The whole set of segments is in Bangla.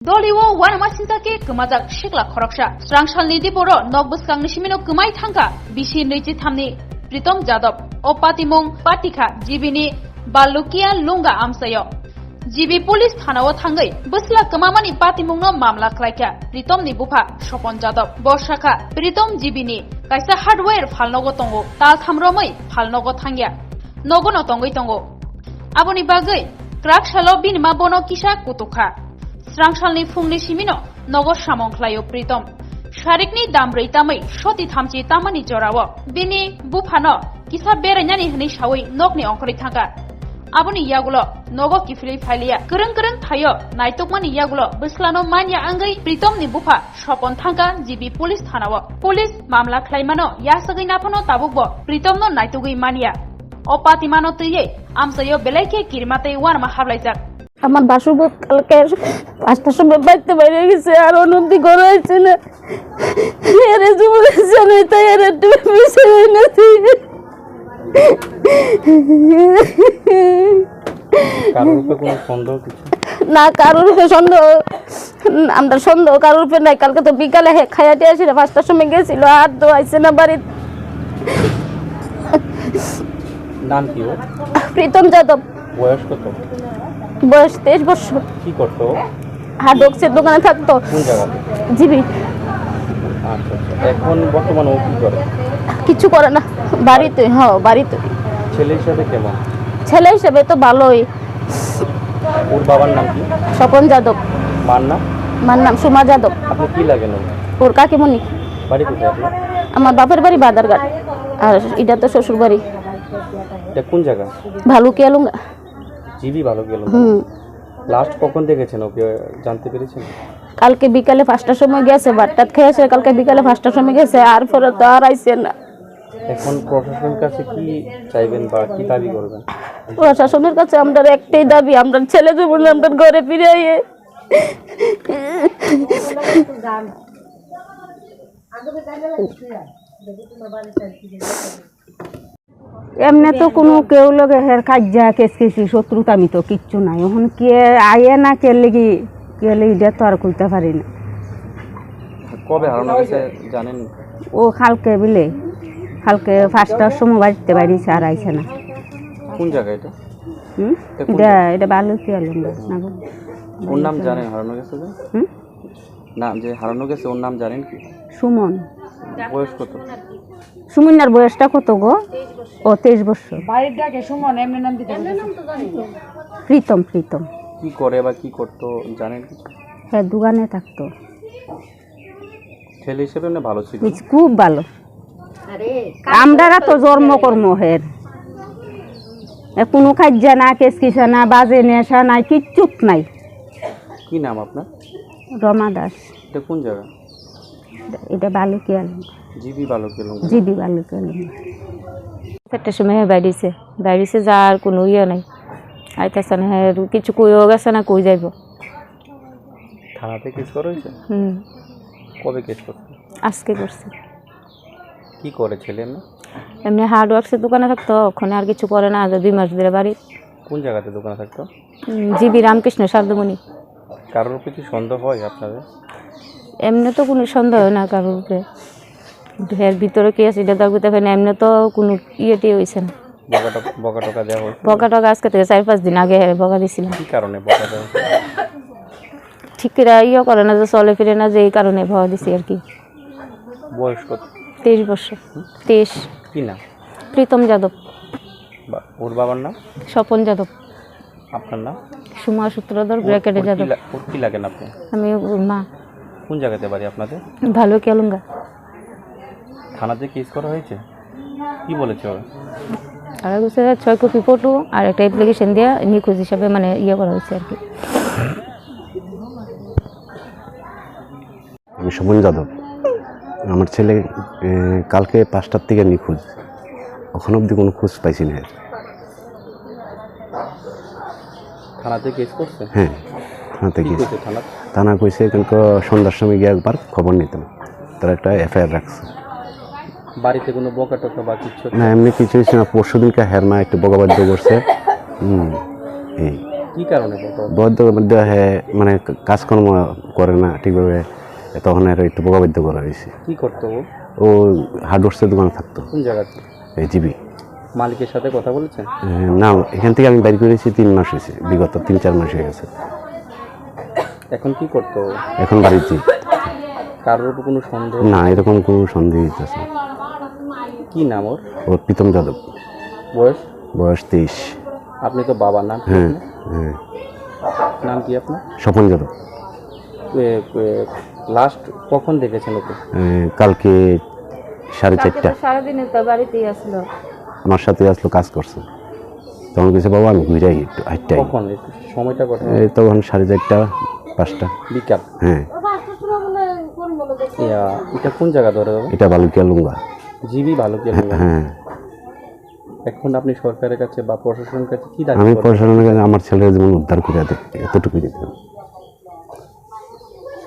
Doliwo Wanamachintake Kumazak Shikla Koroksha Strangshal Diporo Nogbusgang Nishimino Kumai Tanka Bishi Nichi Tamni Pritom Jadop Opatimong Patika Jibini Balukia Lunga Amsayo Jibi Police Thanawa Tangai Busla Kamamani Patimong no Mamla Klaika Pritom ni Bupa Shopon Jadop Boshaka Pritom Jibini Kaisa Hardware Falnogo Tongo Tal Thamromai Falnogo Tangya Nogono Tongoi Tongo Aboni Bagai Krak Shalo Bin Mabono Kisha Kutuka Strangsalni Fungni Simino Nogo Shamong Klayo Pritom Sharikni Dambrei Tamai Shoti Thamchi Tamani Jorawo Bini Bupano Kisa Berenyani Hni Shawi Nokni Onkori Thanga Aboni Yagulo Nogo Kifili Phalia Kurang Thayo Naitokmani Yagulo Buslano Manya Angai Pritom ni Bupa Shopon Thanga Jibi Police Thanawo Police Mamla Klaimano Yasagi Napano Tabukbo Pritom no Naitugui Mania Opatimano Tiye Amsayo Beleke Kirmate Warma Havlaizak আমার বাসুবত কালকে 5টার সময় বাইতে বাইরে গেছে আর অনন্তি ঘরে আছে না এরে জীবনে জানে তাই এর একটু মিশে নাতি কারোর উপরে কোনো সন্দেহ কিছু না কারোর উপরে সন্দেহ আমরা সন্দেহ কারোর উপরে নাই কালকে তো বিকালে খাইয়াতে আসিল 5টার সময় গেছিল আর তো আইছে না বাড়িতে নাম কি ওর প্রীতম যাদব বয়স কত বয়স 23 বছর কি করতো হার্ডওয়ার্কসের দোকানে থাকতো কোন জায়গাতে জিবি আচ্ছা এখন বর্তমানে ও কি করে কিছু করে না বাড়িতে বাড়িতে ছেলে হিসাবে কেমন ছেলে হিসেবে তো ভালোই ওর বাবার নাম কি স্বপন যাদব মার নাম সুমা যাদব আপনি কি লাগেন ওর কাকিমণি বাড়ি কোথায় আপনার আমার বাপের বাড়ি বাদারঘাট আর এটা তো শ্বশুর বাড়ি এটা কোন জায়গা ভালুকিয়া লুঙ্গা জিবি ভালো গেল লাস্ট কখন দেখেছেন ওকে জানতে পেরেছেন কালকে বিকালে 5টার সময় গেছে বাটটাত খেয়েছে কালকে বিকালে 5টার সময় গেছে আর পরে তো আর আইছে না এখন প্রশাসনের কাছে কি চাইবেন বা কি দাবি করবেন প্রশাসনের কাছে আমরা একটাই দাবি আমরা ছেলে জীবন আমরা ঘরে ফিরে আইয়ে এমনি তো কোনো কেউ লগে হের কাজ্যা কেসকেসি শত্রুতা আমি তো কিচ্ছু নাই এখন কে আয়ে না কে লেগে এটা তো আর কইতে পারি না কবে হারানো গেছে জানেন ও কালকে 5টার সময় বাড়িতে বাইরেছে আর আইছে না কোন জায়গা এটা এটা বালুকিয়া লুঙ্গা না ওর নাম জানেন হারানো গেছে নাম যে হারানো গেছে ওর নাম জানেন কি সুমন বয়স কত সুমনার বয়সটা কত গো ও 23 বছর বাড়ির ডাকে সুমন এমনি নাম দিতে প্রীতম কি করে বা কি করতো জানেন কি হ্যাঁ দোকানে থাকতো ছেলে হিসেবে না ভালো ছিল খুব ভালো আমরা তো জন্মকর্ম হের কোনো কাজ্যা না কেসকিসা না বাজে নেশা নাই কিচ্ছু নাই কি নাম আপনার রমা দাস এটা কোন জায়গা এটা বালুকিয়া জিবি বালুকিয়া লুঙ্গা 4টার সময় বাইরেছে যার কোনো ইয়ে নাই আইতেছে না কিছু কইও গেছে না কই যাইব থানাতে কেস করা হয়েছে কবে কেস করছে আজকে করছে কি করে ছেলে না এমনি হার্ডওয়ার্কসের দোকানে থাকতো ওখানে আর কিছু করে না 2 মাস ধরে বাড়ি কোন জায়গাতে দোকানে থাকতো জিবি রামকৃষ্ণ সারদমণি কারোর উপরে কি সন্দেহ হয় আপনাদের এমনি তো কোনো সন্দেহ হয় না কারোর উপরে এর ভিতরে কি আছে এটা তো বুঝতে পারি না এমনি তো কোনো ইয়েটি হয়েছে না বকা টকা দেওয়া হয় বকা টকা আজকে থেকে 4-5 দিন আগে বকা দিয়েছিলাম কি কারণে বকা দেওয়া ঠিক করে ইয়ে করে না যে চলে ফিরে না যে এই কারণে ভয় দিছি আর কি বয়স কত 23 বছর 23 কি না প্রীতম যাদব ওর বাবার নাম স্বপন যাদব আপনার নাম সুমা সূত্রধর ব্র্যাকেটে যাদব ওর কি লাগেন আপনি আমি ওর মা কোন জায়গাতে বাড়ি আপনাদের ভালো কেলুঙ্গা থানাতে কেস করা হয়েছে কি বলেছে ওরা আর হচ্ছে 6 কপি ফটো আর একটা অ্যাপ্লিকেশন দিয়ে নিখোঁজ হিসাবে মানে ইয়ে করা হয়েছে আর কি আমি সুমন যাদব আমার ছেলে কালকে 5টার থেকে নিখোঁজ ওখান অবধি কোনো খোঁজ পাইছি না থানাতে কেস করছে হ্যাঁ থানাতে গিয়েছে থানা কইছে কিন্তু সন্ধ্যার সময় গিয়ে একবার খবর নিতাম তারা একটা এফআইআর রাখছে বাড়িতে কোনো বকা টকা বা কিছু না এমনি কিছু হয়েছে না পরশু দিনকে হেরমা একটু বকাবাদ্য করছে এই কি কারণে বাবা? বদ্ধ মধ্যে মানে কাজকর্ম করে না ঠিকভাবে, তখন আর একটু প্রভাবিত করা হয়েছে। কি করতো ও? ও হার্ডওয়ার্সের দোকানে থাকতো, কোন জায়গাতে? এই জিবি। মালিকের সাথে কথা বলেছেন? না, এখান থেকে আমি বাইর করেছি 3 মাস হয়েছে, বিগত 3-4 মাস হয়ে গেছে। এখন কি করতো ও? এখন বাড়িতে কারোর উপর কোনো সন্দেহ? না, এরকম কোনো সন্দেহ আছে। কি নাম ওর? ওর প্রীতম যাদব, বয়স? বয়স 23। আপনি তো বাবার নাম কি হ্যাঁ আপনার? হ্যাঁ, নাম কি আপনার? স্বপন যাদব। লাস্ট কখন দেখেছেন ওকে? কালকে 4:30 সারাদিনে তো বাড়িতেই আসলো। আমার সাথে আসলো, কাজ করছে। তখন কিছু বাবা আমি ঘুরে একটু হাইটটাই, কখন একটু সময়টা কখন? তখন 4:30 5টা। বিকাল? হ্যাঁ। এটা কোন জায়গা ধরে বাবা? এটা বালুকিয়া লুঙ্গা। জিবি ভালো কি? হ্যাঁ, এখন আপনি সরকারের কাছে বা প্রশাসনের কাছে কি দাবি আমি করবেন? প্রশাসনের কাছে আমার ছেলের জীবন উদ্ধার করে দেয়, এতটুকুই দিতে।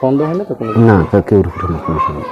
সন্দেহ হয় না তো কোনো? না, তা কেউ কোনো সমস্যা নেই।